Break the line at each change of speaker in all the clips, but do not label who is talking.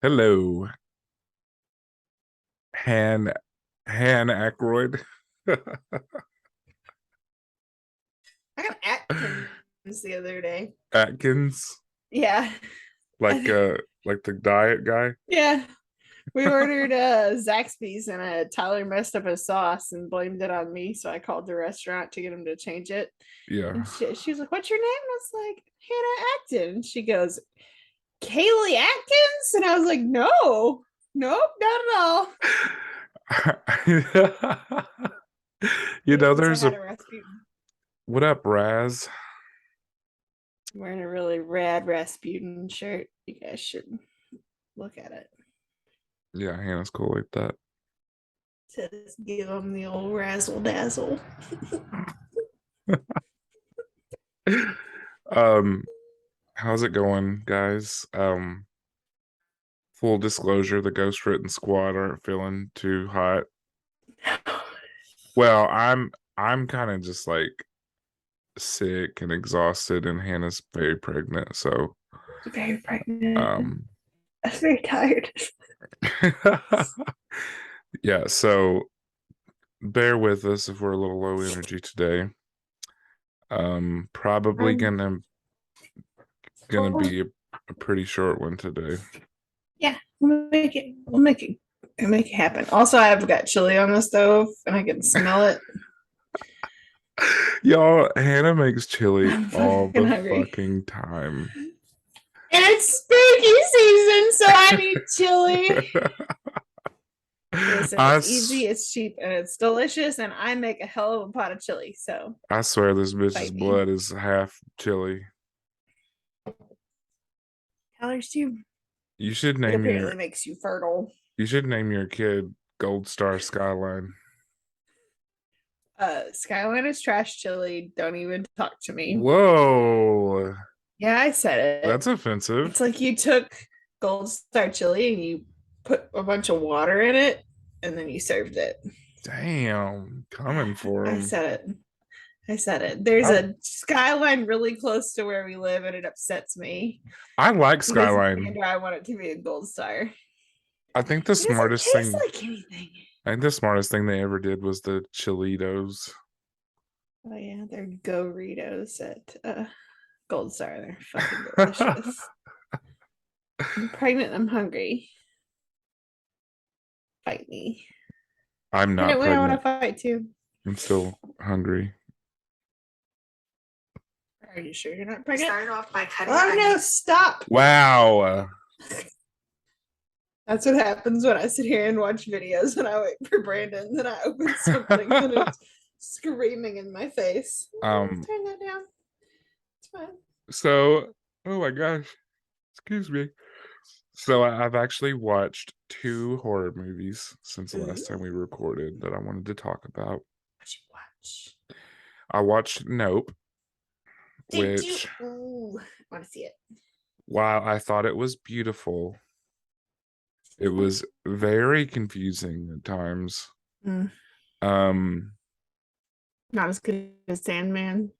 Hello, Han Han Aykroyd.
I got Atkins the other day.
Atkins,
Yeah.
like uh like the diet guy.
Yeah. We ordered Zaxby's and Tyler messed up his sauce and blamed it on me. So I called the restaurant to get him to change it. And
Yeah.
she was like, "What's your name?" And I was like, "Hannah Acton." And she goes, "Kaylee Atkins?" And I was like, "No, nope, not at all." Because I
There's
had
a
a Rasputin.
what up, Raz?
I'm wearing a really rad Rasputin shirt. You guys should look at it.
Yeah, Hannah's cool like that.
It says, "Give them the old razzle dazzle."
Um, how's it going, guys? Full disclosure, the Ghostwritten squad aren't feeling too hot. Well, I'm kind of just like sick and exhausted, and Hannah's very pregnant, so
Very pregnant.
um
I'm very tired.
yeah, so bear with us if we're a little low energy today. Probably
Um,
gonna be a pretty short one today.
yeah, we'll make it. We'll make it happen. Also, I've got chili on the stove and I can smell it.
Y'all, Hannah makes chili
I'm
all
fucking
the
hungry.
fucking time.
And it's spooky season, so I need chili. Listen,
I
it's
s-
easy, it's cheap, and it's delicious, and I make a hell of a pot of chili. So
I swear this bitch's
fight me.
blood is half chili.
Calories too.
You should
It
name
apparently
your
makes you fertile.
you should name your kid Gold Star Skyline.
Skyline is trash chili. Don't even talk to me.
Whoa,
Yeah, I said
that's
it. It's
offensive.
like you took Gold Star chili and you put a bunch of water in it and then you served it.
Damn, coming for
I
him.
said it. I said it. There's
I
a skyline really close to where we live and it upsets me
I like
because man,
Skyline.
do I want it to be a gold star.
I think the
It doesn't
smartest
taste
thing
like anything.
I think the smartest thing they ever did was the Chilitos.
Oh yeah, they're Doritos at Gold Star. They're fucking delicious. I'm pregnant. I'm hungry. Fight me.
I'm not
Pregnant women want to
pregnant.
fight too.
I'm still hungry.
Are you sure you're not pregnant?
Started off by cutting.
Oh no, stop.
Wow.
That's what happens when I sit here and watch videos and I wait for Brandon. Then I open something and it's screaming in my face.
Um
Turn that down. It's fine.
so oh my gosh. Excuse me. So I've actually watched two horror movies since the
Ooh,
last time we recorded that I wanted to talk about.
what you watch?
I watched Nope,
Did you?
which
Ooh, I want to see it.
while I thought it was beautiful, it was very confusing at times.
Mm,
Um
not as good as Sandman.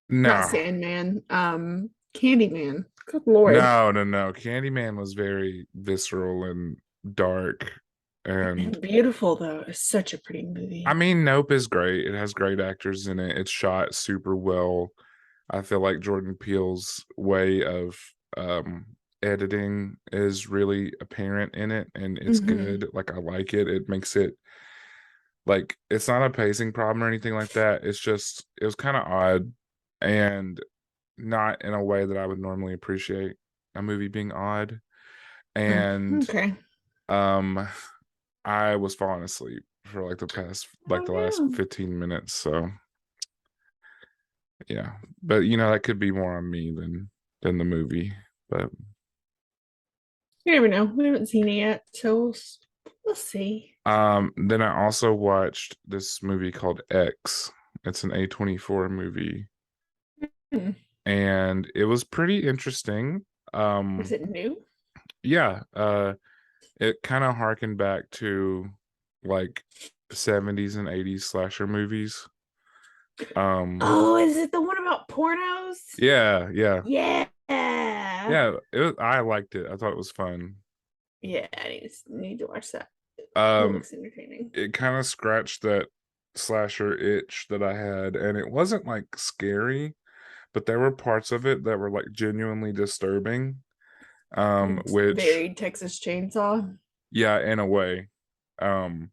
Not
no.
Sandman. Candyman. Good lord.
No. Candyman was very visceral and dark. And
And beautiful though. It's such a pretty
I
movie.
mean, Nope is great. It has great actors in it. It's shot super well. I feel like Jordan Peele's way of um, editing is really apparent in it, and it's
Mm-hmm.
good. Like, I like it. It makes it like it's not a pacing problem or anything like that. It's just, it was kind of odd and not in a way that I would normally appreciate a movie being odd. And
Okay.
um I was falling asleep for like
Oh
the last
no.
15 minutes. So yeah. But that could be more on me than the movie. But
You never know. We haven't seen it yet, so we'll see.
then I also watched this movie called X. It's an A24 movie.
Hmm.
And it was pretty interesting.
Is it new?
Yeah, it kind of harkened back to like 70s and 80s slasher movies. Um,
Oh, is it the one about pornos?
yeah.
Yeah.
Yeah, I liked it. I thought it was fun.
Yeah, I need to watch that. It
Um,
looks entertaining.
it kind of scratched that slasher itch that I had, and it wasn't like scary, but there were parts of it that were like genuinely disturbing.
It's
Which,
very Texas Chainsaw.
yeah, in a way. Um,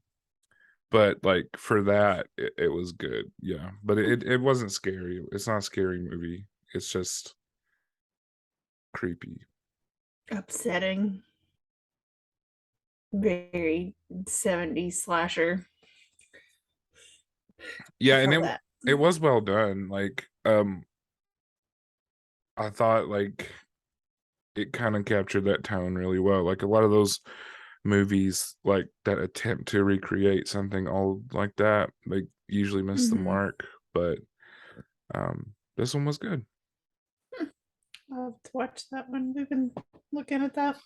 but like for that, it was good. Yeah, but it wasn't scary. It's not a scary movie. It's just creepy.
Upsetting. Very 70s slasher. I
Yeah, and
felt that.
it was well done. Like, I thought like it kind of captured that tone really well. Like a lot of those movies like that attempt to recreate something old like that, they usually miss the
Mhm.
mark. But this one was good.
I'll have to watch that one. We've been looking at that.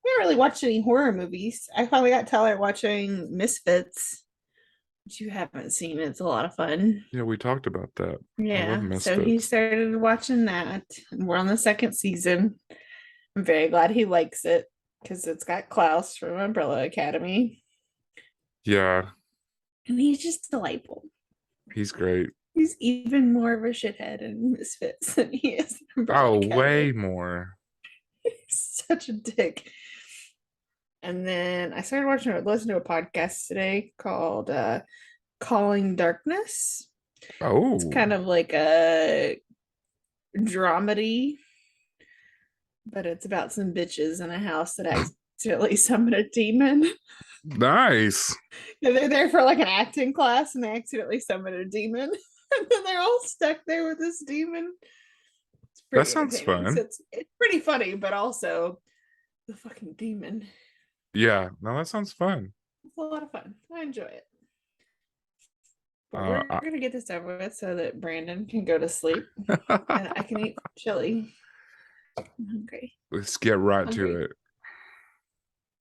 We haven't really watched any horror movies. I finally got Tyler watching Misfits, which you haven't seen. It's a lot of fun.
Yeah, we talked about that. I love
Yeah, so he
Misfits.
started watching that, and we're on the second season. I'm very glad he likes it because it's got Klaus from Umbrella Academy,
Yeah,
and he's just delightful.
he's great.
He's even more of a shithead in Misfits than he is in Umbrella
Oh, way
Academy.
more.
He's such a dick. And then I started listening to a podcast today called Calling Darkness. It's
Oh,
kind of like a dramedy, but it's about some bitches in a house that accidentally summon a demon.
nice.
And they're there for like an acting class and they accidentally summon a demon. And then they're all stuck there with this demon. It's
That
pretty
sounds
entertaining. So
fun.
it's pretty funny, but also the fucking demon.
Yeah, no, that sounds fun.
It's a lot of fun. I enjoy it. But
Uh,
we're
I,
gonna get this over with so that Brandon can go to sleep and I can eat chili. I'm hungry.
let's get right to
Hungry.
it.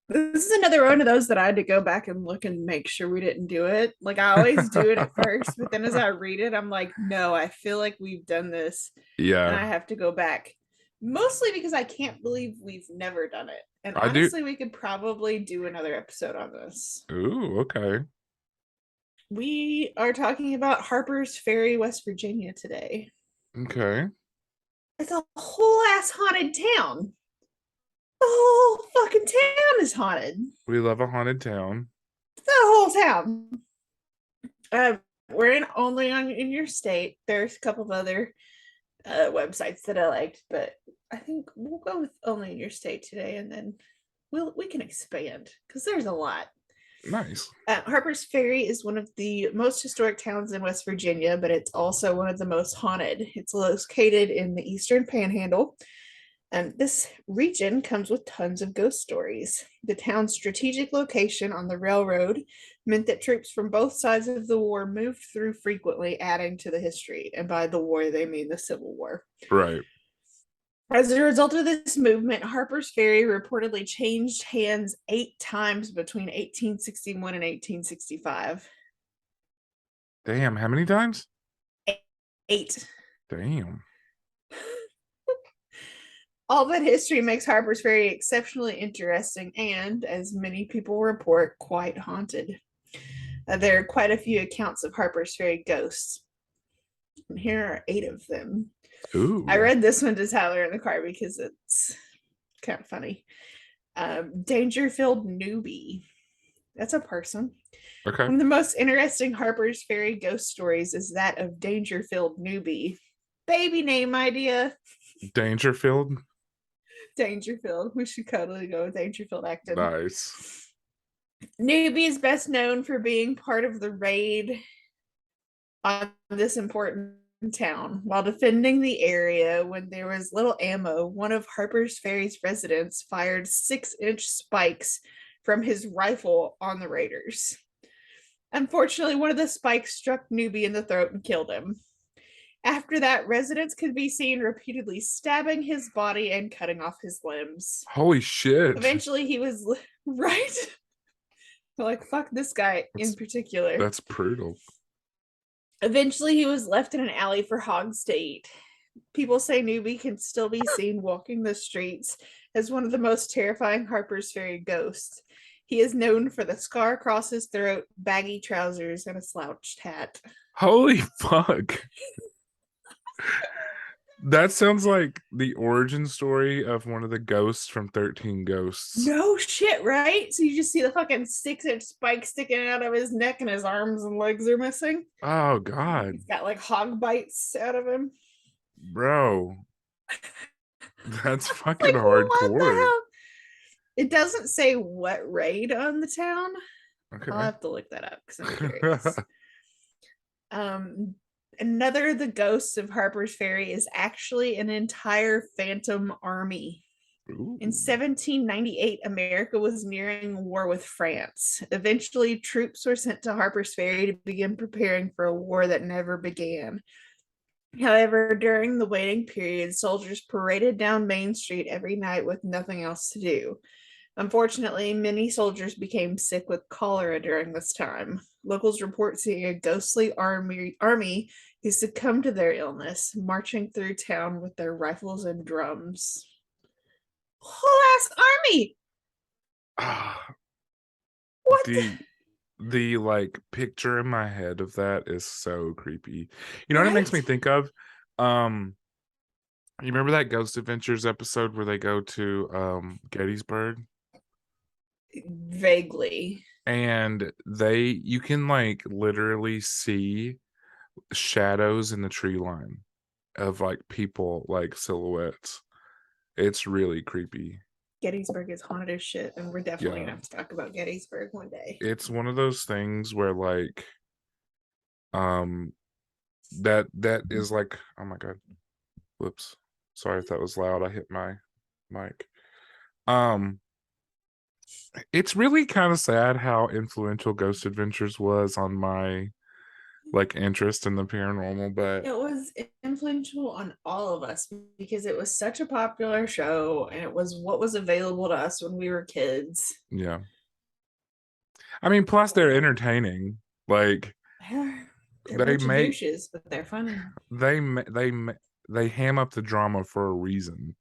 This is another one of those that I had to go back and look and make sure we didn't do it. Like I always do it at first, but then as I read it, I'm like, no, I feel like we've done this and I
Yeah,
have to go back. Mostly because I can't believe we've never done it. And
I do.
honestly, we could probably do another episode on this.
Ooh, okay.
We are talking about Harpers Ferry, West Virginia today.
Okay.
It's a whole ass haunted town. The whole fucking town is haunted.
We love a haunted town.
The whole town. Uh, we're only in your state. There's a couple of other websites that I liked, but I think we'll go with only in your state today, and then we can expand because there's a lot.
Nice.
Harpers Ferry is one of the most historic towns in West Virginia, but it's also one of the most haunted. It's located in the Eastern Panhandle. And this region comes with tons of ghost stories. The town's strategic location on the railroad meant that troops from both sides of the war moved through frequently, adding to the history. And by the war, they mean the Civil War.
Right.
As a result of this movement, Harper's Ferry reportedly changed hands 8 times between 1861 and 1865.
Damn, how many times?
8.
Damn.
All that history makes Harper's Ferry exceptionally interesting and, as many people report, quite haunted. There are quite a few accounts of Harper's Ferry ghosts. And here are 8 of them. I
Ooh.
read this one to Tyler in the car because it's kind of funny. Dangerfield Newbie. That's a person.
Okay.
One of the most interesting Harper's Ferry ghost stories is that of Dangerfield Newbie. Baby name idea.
Dangerfield.
Dangerfield. We should totally go with Dangerfield Acton.
Nice.
Newbie is best known for being part of the raid on this important town. While defending the area when there was little ammo, one of Harper's Ferry's residents fired 6-inch spikes from his rifle on the raiders. Unfortunately, one of the spikes struck Newbie in the throat and killed him. After that, residents could be seen repeatedly stabbing his body and cutting off his limbs.
Holy shit.
Eventually, he was right. Like, fuck this guy in particular.
That's brutal.
Eventually, he was left in an alley for hogs to eat. People say Newbie can still be seen walking the streets as one of the most terrifying Harper's Ferry ghosts. He is known for the scar across his throat, baggy trousers, and a slouched hat.
Holy fuck. That sounds like the origin story of one of the ghosts from 13 Ghosts.
No shit, right? So you just see the fucking 6-inch spike sticking out of his neck and his arms and legs are missing.
Oh, God.
He's got like hog bites out of him.
Bro. That's fucking
Like, what the
hardcore.
hell? It doesn't say what raid on the town.
Okay.
I'll have to look that up because I'm curious. Another of the ghosts of Harper's Ferry is actually an entire phantom army.
Ooh.
In 1798, America was nearing war with France. Eventually, troops were sent to Harper's Ferry to begin preparing for a war that never began. However, during the waiting period, soldiers paraded down Main Street every night with nothing else to do. Unfortunately, many soldiers became sick with cholera during this time. Locals report seeing a ghostly army who succumbed to their illness, marching through town with their rifles and drums. Whole ass army! What?
The like picture in my head of that is so creepy. You know what it makes me think of? You remember that Ghost Adventures episode where they go to Gettysburg?
Vaguely.
And you can like literally see shadows in the tree line of like people, like silhouettes. It's really creepy.
Gettysburg is haunted as shit, and we're definitely gonna have to talk about Gettysburg one day.
It's one of those things where like that is like, oh my god, whoops, sorry if that was loud, I hit my mic. It's really kind of sad how influential Ghost Adventures was on my like interest in the paranormal, but
it was influential on all of us because it was such a popular show and it was what was available to us when we were kids.
Yeah, I mean, plus they're entertaining. Like
They're a
they
bunch of
make
douches, but they're funny.
they ham up the drama for a reason,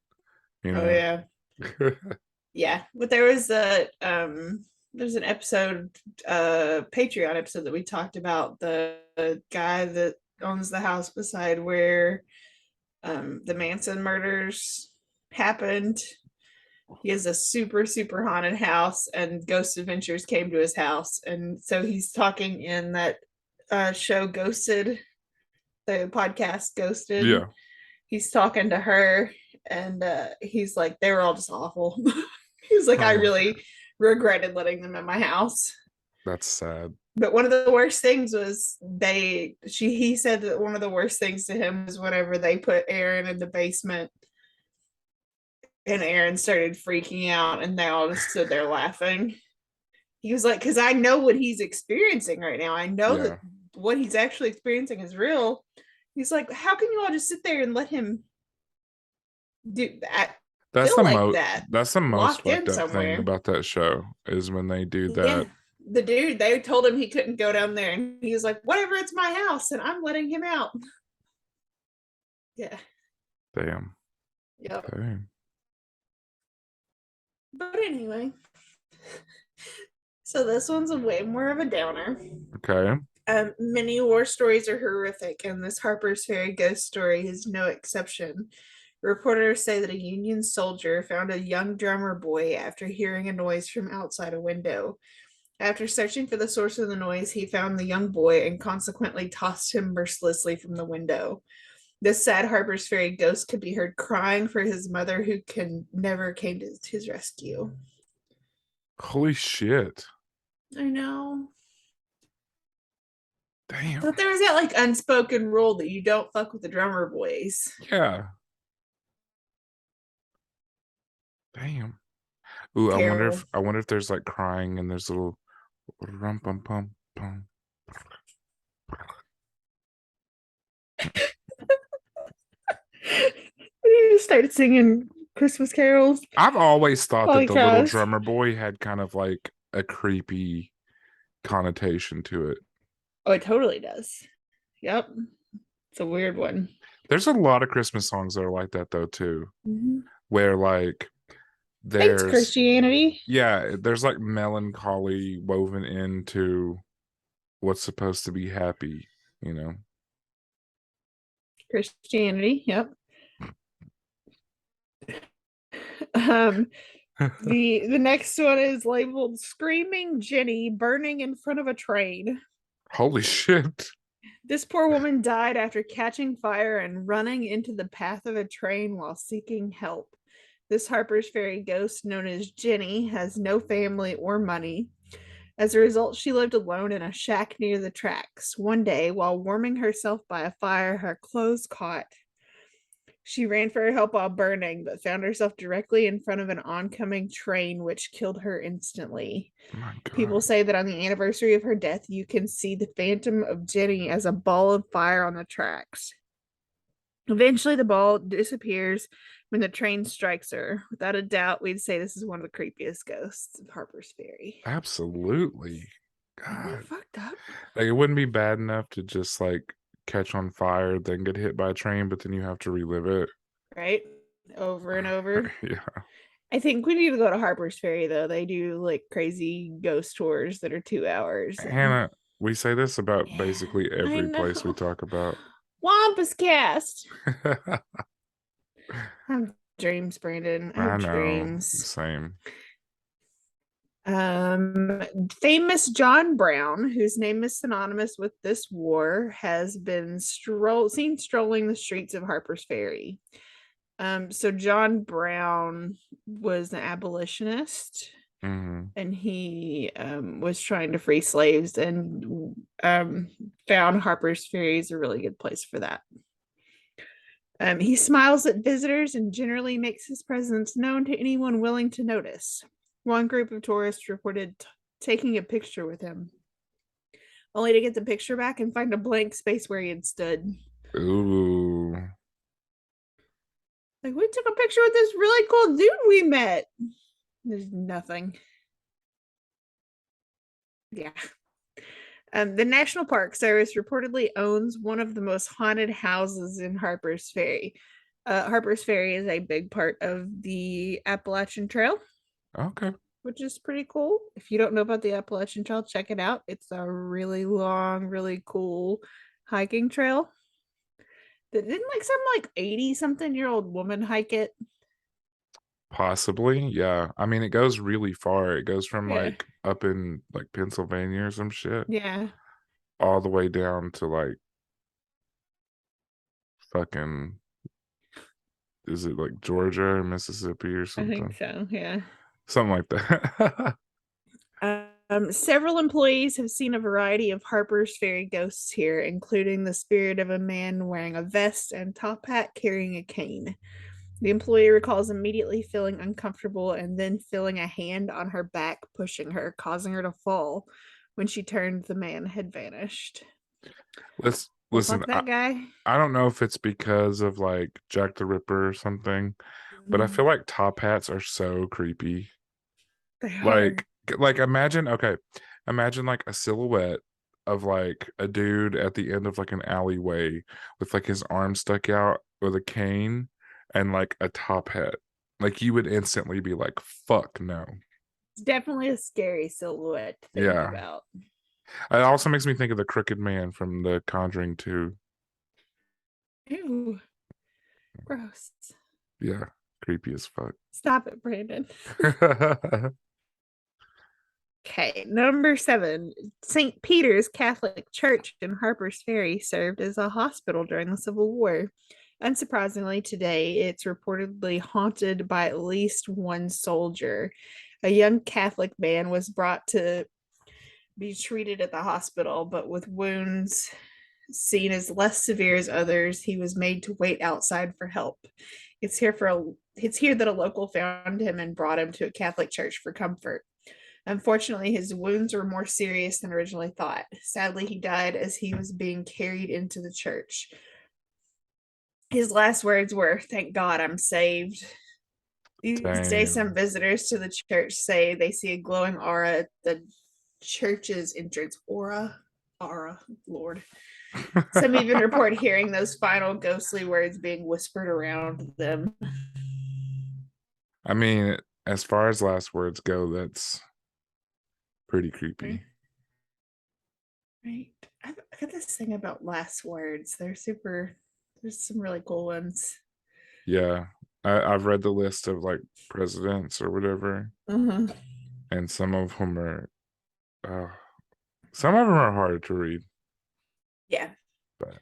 you know.
Oh yeah. Yeah, but there's an episode, Patreon episode that we talked about the guy that owns the house beside where the Manson murders happened. He has a super super haunted house, and Ghost Adventures came to his house, and so he's talking in that show Ghosted, the podcast Ghosted.
Yeah,
he's talking to her, and he's like, they were all just awful. He's like, I really regretted letting them in my house.
That's sad.
But one of the worst things was he said that one of the worst things to him was whenever they put Aaron in the basement and Aaron started freaking out and they all just stood there laughing. He was like, because I know what he's experiencing right now. I know that what he's actually experiencing is real. He's like, how can you all just sit there and let him do that?
That's the most. That's the most
fucked
up thing about that show is when they do that. Yeah.
The dude, they told him he couldn't go down there, and he was like, "Whatever, it's my house, and I'm letting him out." Yeah.
Damn.
Yep.
Damn.
But anyway, so this one's way more of a downer.
Okay.
Many war stories are horrific, and this Harper's Ferry ghost story is no exception. Reporters say that a Union soldier found a young drummer boy after hearing a noise from outside a window. After searching for the source of the noise, he found the young boy and consequently tossed him mercilessly from the window. This sad Harper's Ferry ghost could be heard crying for his mother, who never came to his rescue.
Holy shit.
I know.
Damn.
But there was that like unspoken rule that you don't fuck with the drummer boys.
Yeah. Damn. Ooh, I wonder if there's like crying and there's little rum pum pum pum.
You started singing Christmas carols.
I've always thought that the little drummer boy had kind of like a creepy connotation to it.
Oh, it totally does. Yep. It's a weird one.
There's a lot of Christmas songs that are like that though too, where like
Thanks,
there's
Christianity.
yeah, there's like melancholy woven into what's supposed to be happy, you know.
Christianity. Yep. Um, the next one is labeled "Screaming Jenny Burning in Front of a Train."
Holy shit.
This poor woman died after catching fire and running into the path of a train while seeking help. This Harper's Ferry ghost, known as Jenny, has no family or money. As a result, she lived alone in a shack near the tracks. One day, while warming herself by a fire, her clothes caught. She ran for help while burning, but found herself directly in front of an oncoming train, which killed her instantly.
Oh my
People
god.
say that on the anniversary of her death, you can see the phantom of Jenny as a ball of fire on the tracks. Eventually, the ball disappears when the train strikes her. Without a doubt, we'd say this is one of the creepiest ghosts of Harper's Ferry.
Absolutely.
Isn't that
God.
fucked up?
Like it wouldn't be bad enough to just like catch on fire, then get hit by a train, but then you have to relive it.
Right? Over and over.
Yeah.
I think we need to go to Harper's Ferry though. They do like crazy ghost tours that are 2 hours. And
Hannah, we say this about
yeah,
basically
I
every place we
know.
talk about.
Wampus cast. I have dreams, Brandon. I
I
have
know.
dreams.
Same.
Um, Famous John Brown, whose name is synonymous with this war, has been seen strolling the streets of Harper's Ferry. So John Brown was an abolitionist,
Hmm.
and he was trying to free slaves, and found Harper's Ferry is a really good place for that. He smiles at visitors and generally makes his presence known to anyone willing to notice. One group of tourists reported taking a picture with him, only to get the picture back and find a blank space where he had stood.
Ooh.
Like, we took a picture with this really cool dude we met. There's nothing. Yeah. The National Park Service reportedly owns one of the most haunted houses in Harper's Ferry. Harper's Ferry is a big part of the Appalachian Trail,
Okay.
which is pretty cool. If you don't know about the Appalachian Trail, check it out. It's a really long, really cool hiking trail. Didn't like some like 80 something year old woman hike it?
Possibly. Yeah. I mean, it goes really far. It goes from
Yeah.
like up in like Pennsylvania or some shit
Yeah.
all the way down to like fucking, is it like Georgia or Mississippi or
I think
something?
so. Yeah.
Something like that.
Several employees have seen a variety of Harper's Ferry ghosts here, including the spirit of a man wearing a vest and top hat carrying a cane. The employee recalls immediately feeling uncomfortable and then feeling a hand on her back pushing her, causing her to fall. When she turned, the man had vanished.
Let's
Well,
listen.
fuck that guy.
I don't know if it's because of like Jack the Ripper or something, but I feel like top hats are so creepy.
They are.
Like imagine, okay, imagine like a silhouette of like a dude at the end of like an alleyway with like his arm stuck out with a cane and like a top hat. Like you would instantly be like, fuck no.
It's definitely a scary silhouette to think
Yeah.
about.
It also makes me think of the Crooked Man from The Conjuring 2.
Ew, gross.
Yeah. Creepy as fuck.
Stop it, Brandon. Okay, number 7. St. Peter's Catholic Church in Harper's Ferry served as a hospital during the Civil War. Unsurprisingly, today it's reportedly haunted by at least one soldier. A young Catholic man was brought to be treated at the hospital, but with wounds seen as less severe as others, he was made to wait outside for help. It's here that a local found him and brought him to a Catholic church for comfort. Unfortunately, his wounds were more serious than originally thought. Sadly, he died as he was being carried into the church. His last words were, "Thank God I'm saved." These days, some
Damn.
visitors to the church say they see a glowing aura at the church's entrance. Aura, Lord. Some even report hearing those final ghostly words being whispered around them.
I mean, as far as last words go, that's pretty creepy.
Right. I got this thing about last words. There's some really cool ones.
Yeah. I've read the list of like presidents or whatever,
Mm-hmm.
and some of them are uh, some of them are hard to read.
Yeah.
But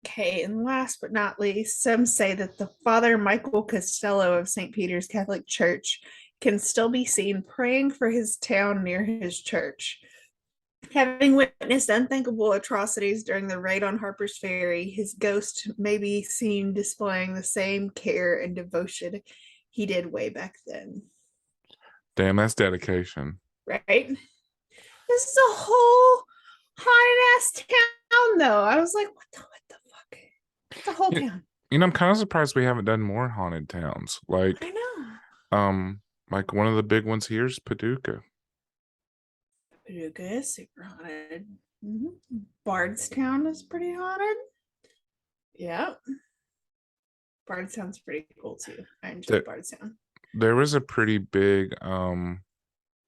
Okay, and last but not least, some say that the Father Michael Costello of St. Peter's Catholic Church can still be seen praying for his town near his church. Having witnessed unthinkable atrocities during the raid on Harpers Ferry, his ghost may be seen displaying the same care and devotion he did way back then.
damn, that's dedication.
Right? This is a whole haunted ass town, though. I was like, what the fuck? It's a whole
You,
town.
I'm kind of surprised we haven't done more haunted towns.
I know.
Like one of the big ones here is Paducah.
Paducah is super haunted. Mm-hmm. Bardstown is pretty haunted. Yeah. Bardstown's pretty cool too. I enjoy
There,
Bardstown.
there was a pretty big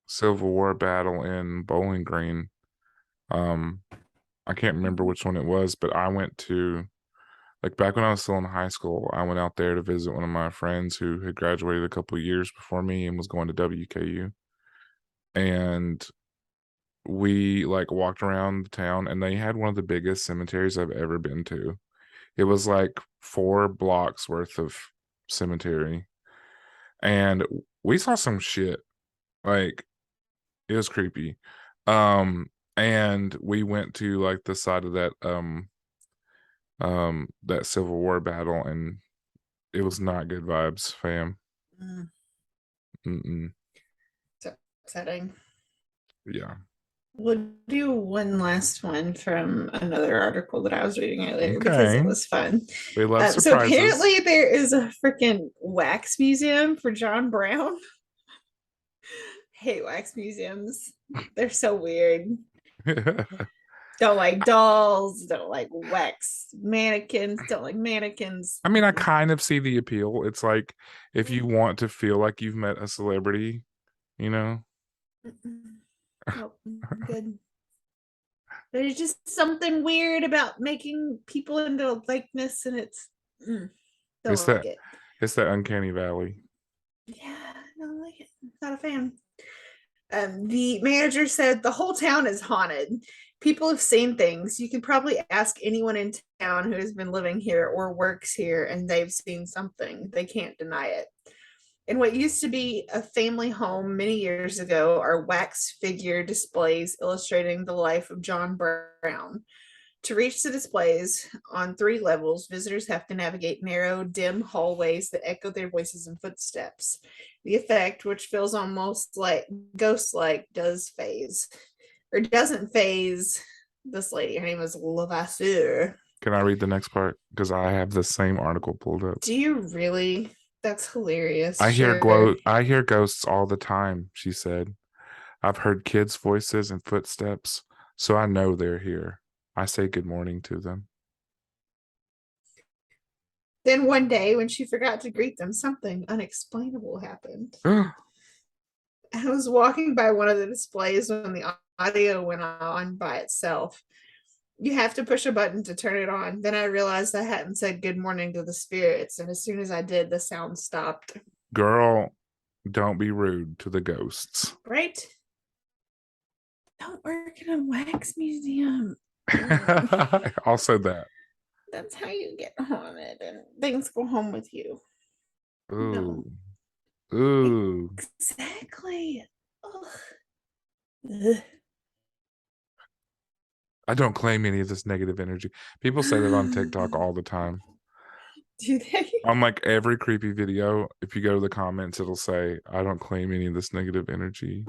Civil War battle in Bowling Green. Um, I can't remember which one it was, but I went to, like, back when I was still in high school, I went out there to visit one of my friends who had graduated a couple of years before me and was going to WKU. And we like walked around the town, and they had one of the biggest cemeteries I've ever been to. It was like 4 blocks worth of cemetery. And we saw some shit. Like, it was creepy. And we went to like the side of that Civil War battle, and it was not good vibes, fam. Mm-mm.
So upsetting.
Yeah.
We'll do one last one from another article that I was reading earlier because
Okay.
it was fun.
We love
So
surprises.
apparently there is a freaking wax museum for John Brown. Hate wax museums. They're so weird. Don't like dolls, don't like wax mannequins, don't like mannequins.
I mean, I kind of see the appeal. It's like if you want to feel like you've met a celebrity, you know?
Nope, good. There's just something weird about making people into a likeness, and don't
It's
like
that
it.
it's that uncanny valley.
Yeah, I don't like it. Not a fan. The manager said the whole town is haunted. People have seen things. You could probably ask anyone in town who has been living here or works here, and they've seen something. They can't deny it. In what used to be a family home many years ago are wax figure displays illustrating the life of John Brown. To reach the displays on 3 levels, visitors have to navigate narrow, dim hallways that echo their voices and footsteps. The effect, which feels almost like ghost-like, doesn't phase this lady. Her name is Levasseur.
Can I read the next part? Because I have the same article pulled up.
Do you really? That's hilarious.
I
Sure.
hear ghosts all the time, she said. I've heard kids' voices and footsteps, so I know they're here. I say good morning to them.
Then one day, when she forgot to greet them, something unexplainable happened. I was walking by one of the displays when the audio went on by itself. You have to push a button to turn it on. Then I realized I hadn't said good morning to the spirits, and as soon as I did, the sound stopped.
Girl, don't be rude to the ghosts.
Right? Don't work in a wax museum.
Also that.
That's how you get haunted and things go home with you.
Ooh.
No.
Ooh.
Exactly. Ugh.
I don't claim any of this negative energy. People say that on TikTok all the time.
Do they?
On like every creepy video, if you go to the comments, it'll say, I don't claim any of this negative energy.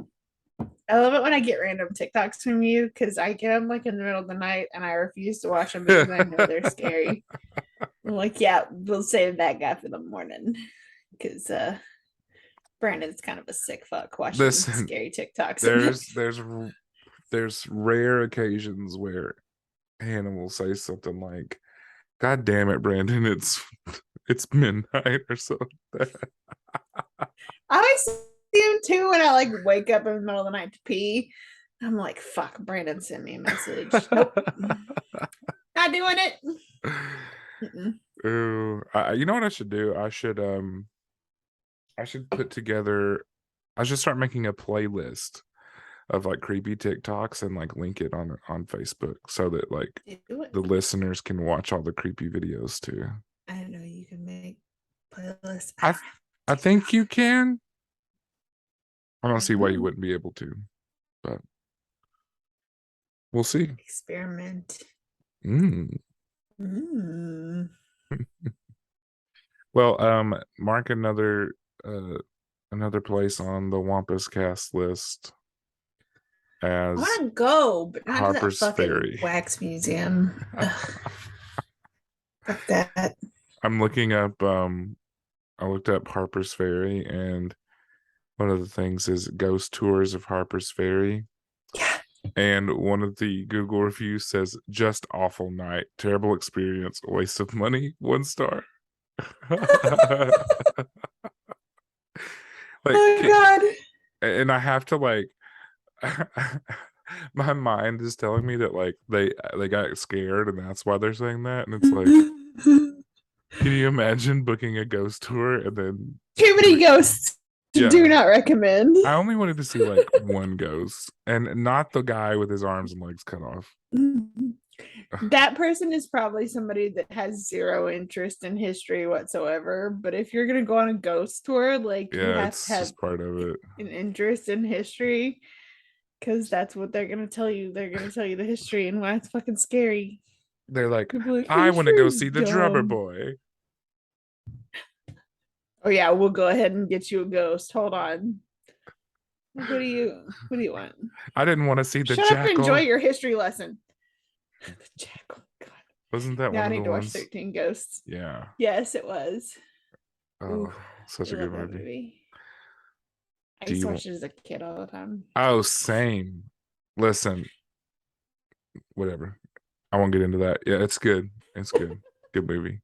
I love it when I get random TikToks from you because I get them like in the middle of the night and I refuse to watch them because I know they're scary. I'm like, yeah, we'll save that guy for the morning because Brandon's kind of a sick fuck watching
Listen,
scary TikToks.
there's there's rare occasions where Hannah will say something like, "God damn it, Brandon, it's midnight," or something.
I always see him too when I like wake up in the middle of the night to pee. I'm like, fuck, Brandon sent me a message. Nope. Not doing it.
Ooh, you know what I should do? I should put together. I should start making a playlist of like creepy TikToks and like link it on Facebook so that like the listeners can watch all the creepy videos too.
I know you can make playlists.
I think you can. I don't see why you wouldn't be able to, but we'll see.
Experiment.
Well, mark another place on the Wampus Cast list as
I want to go, but not
Harpers
to that fucking
Ferry.
wax museum. Fuck that.
I'm looking up. I looked up Harpers Ferry, and one of the things is ghost tours of Harpers Ferry.
Yeah.
And one of the Google reviews says, "Just awful night, terrible experience, waste of money, 1 star." Like,
oh God.
And I have to like, my mind is telling me that like they got scared and that's why they're saying that, and it's like, can you imagine booking a ghost tour and then
too many ghosts?
Yeah.
Do not recommend.
I only wanted to see like one ghost, and not the guy with his arms and legs cut off.
That person is probably somebody that has zero interest in history whatsoever. But if you're gonna go on a ghost tour, like you have to have
just part of it.
An interest in history, because that's what they're gonna tell you. They're gonna tell you the history and why it's fucking scary.
They're like, I want to go see the Drummer Boy.
Oh yeah, we'll go ahead and get you a ghost. Hold on. What do you want?
I didn't want to see the
Shut
Jackal.
up and enjoy your history lesson. The Jackal. God.
Wasn't that
one
of
I
the
need to
ones?
watch 13 Ghosts.
Yeah.
Yes, it was.
Oh,
ooh,
such a good movie.
I used to watch it as a kid all the time.
Oh, same. Listen, whatever. I won't get into that. Yeah, it's good. It's good. Good movie.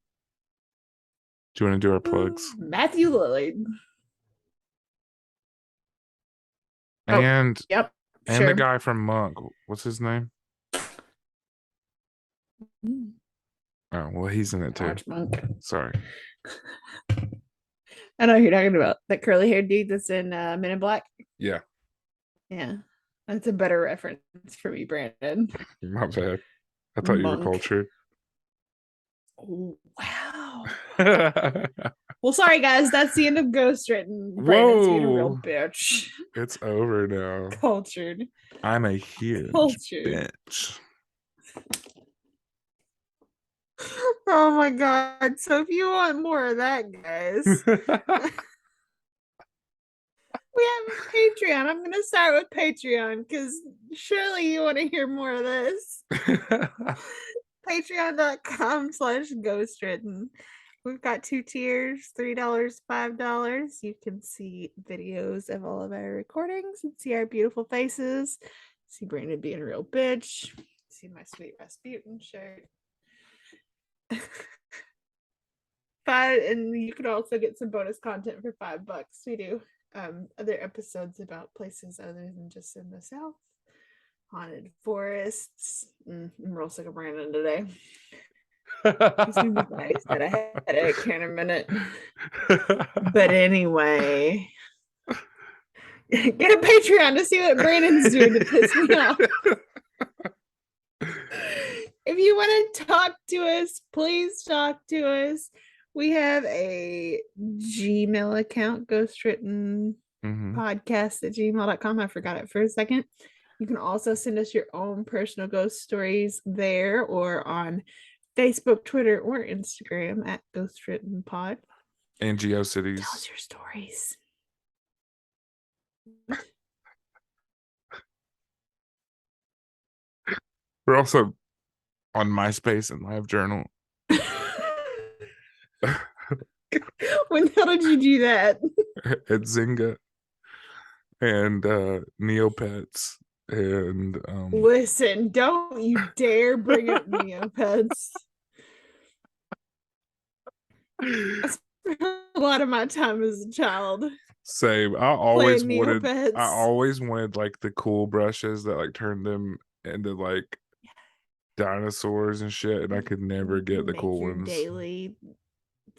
Do you want to do our plugs?
Matthew Lillard.
And
yep.
And the guy from Monk. What's his name? Oh, well, he's in it too.
Monk.
Sorry.
I know who you're talking about. That curly haired dude that's in Men in Black.
Yeah.
Yeah. That's a better reference for me, Brandon.
My bad. I thought you were cultured.
Oh, wow. Well, sorry guys, that's the end of GhostWritten. Brandon's being a real bitch.
It's over now.
Cultured.
I'm a huge bitch.
Oh my God. So if you want more of that, guys, we have a Patreon. I'm going to start with Patreon because surely you want to hear more of this. Patreon.com/GhostWritten. We've got 2 tiers, $3, $5. You can see videos of all of our recordings and see our beautiful faces. See Brandon being a real bitch. See my sweet Rasputin shirt. And you can also get some bonus content for $5. We do other episodes about places other than just in the South. Haunted forests. I'm real sick of Brandon today. He's gonna be nice that I had a headache in a minute. But anyway, get a Patreon to see what Brandon's doing to piss me off. If you want to talk to us, please talk to us. We have a Gmail account, GhostWritten podcast at gmail.com. I forgot it for a second. You can also send us your own personal ghost stories there or on Facebook, Twitter, or Instagram at GhostWritten Pod.
And GeoCities.
Tell us your stories.
We're also on MySpace and LiveJournal.
When the hell did you do that?
At Zynga and Neopets And
Listen, don't you dare bring up Neopets. I spent a lot of my time as a child
same.
playing
I
Neopets.
always wanted like the cool brushes that like turned them into like dinosaurs and shit, and I could never get the
Make
cool
your
ones.
daily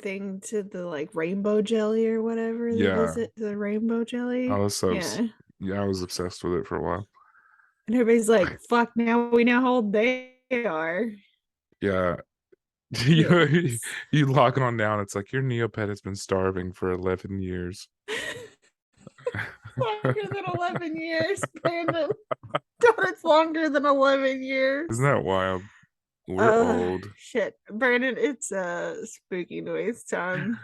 thing to the like rainbow jelly or whatever the
Yeah,
visit to the rainbow
I
jelly.
was
Yeah.
yeah, I was obsessed with it for a while.
And everybody's like, fuck, now we know how old they are.
Yeah. you
Yes.
you log on down, it's like your Neopet has been starving for 11 years.
Longer than 11 years, Brandon. God, it's longer than 11
Isn't
years.
that wild? We're old.
Shit. Brandon, it's spooky noise time.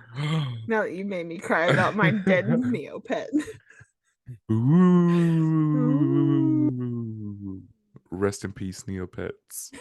Now that you made me cry about my dead Neopet. Ooh.
Ooh. Rest in peace, Neopets.